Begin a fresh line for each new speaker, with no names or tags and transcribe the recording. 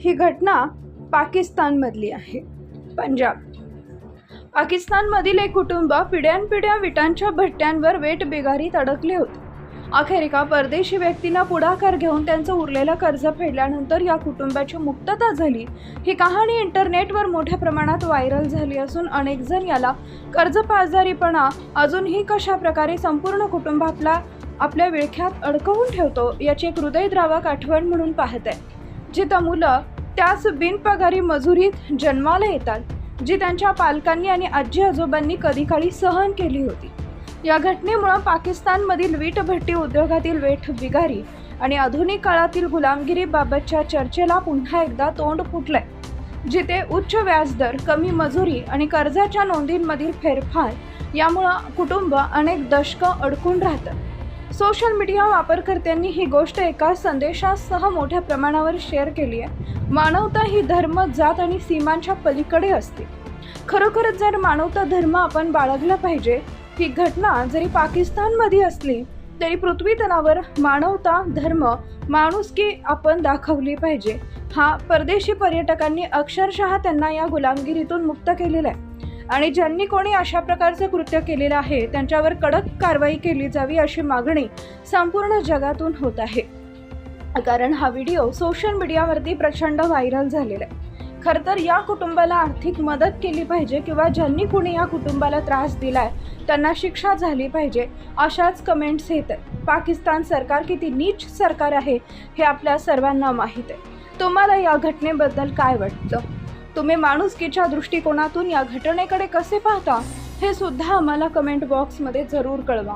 ही घटना पाकिस्तानमधली आहे. पंजाब. पाकिस्तानमधील एक कुटुंब पिढ्यानपिढ्या विटांच्या भट्ट्यांवर वेठ बिगारीत अडकले होते. अखेर एका परदेशी व्यक्तीनं पुढाकार घेऊन त्यांचं उरलेलं कर्ज फेडल्यानंतर या कुटुंबाची मुक्तता झाली. ही कहाणी इंटरनेटवर मोठ्या प्रमाणात व्हायरल झाली असून अनेक जण याला कर्जबाजारीपणा अजूनही कशा प्रकारे संपूर्ण कुटुंब आपल्या विळख्यात अडकवून ठेवतो याची एक हृदयद्रावक आठवण म्हणून पाहत आहे. जिथं मुलं त्याच बिनपगारी मजुरीत जन्माला येतात, जी त्यांच्या पालकांनी आणि आजी आजोबांनी कधी काळी सहन केली होती. या घटनेमुळे पाकिस्तानमधील वीटभट्टी उद्योगातील वेठ बिगारी आणि आधुनिक काळातील गुलामगिरीबाबतच्या चर्चेला पुन्हा एकदा तोंड फुटलंय. जिथे उच्च व्याजदर, कमी मजुरी आणि कर्जाच्या नोंदींमधील फेरफार यामुळे कुटुंब अनेक दशकं अडकून राहतं. सोशल मीडिया वापरकर्त्यांनी ही गोष्ट एका संदेशासह मोठ्या प्रमाणावर शेअर केली आहे. मानवता ही धर्म, जात आणि सीमांच्या पलीकडे असते. खरोखरच जर मानवता धर्म आपण बाळगला पाहिजे. ही घटना जरी पाकिस्तानमध्ये असली तरी पृथ्वी तलावर मानवता, धर्म, माणुसकी आपण दाखवली पाहिजे. हा परदेशी पर्यटकांनी अक्षरशः त्यांना या गुलामगिरीतून मुक्त केलेला आहे आणि ज्यांनी कोणी अशा प्रकारचं कृत्य केलेलं आहे त्यांच्यावर कडक कारवाई केली जावी अशी मागणी संपूर्ण जगातून होत आहे. कारण हा व्हिडिओ सोशल मीडियावरती प्रचंड व्हायरल झालेला आहे. खरं तर या कुटुंबाला आर्थिक मदत केली पाहिजे किंवा ज्यांनी कोणी या कुटुंबाला त्रास दिलाय त्यांना शिक्षा झाली पाहिजे अशाच कमेंट्स येत आहेत. पाकिस्तान सरकार किती नीच सरकार आहे हे आपल्या सर्वांना माहीत आहे. तुम्हाला या घटनेबद्दल काय वाटतं? तुम्ही माणुसकीच्या दृष्टिकोनातून या घटनेकडे कसे पाहता हे सुद्धा आम्हाला कमेंट बॉक्समध्ये जरूर कळवा.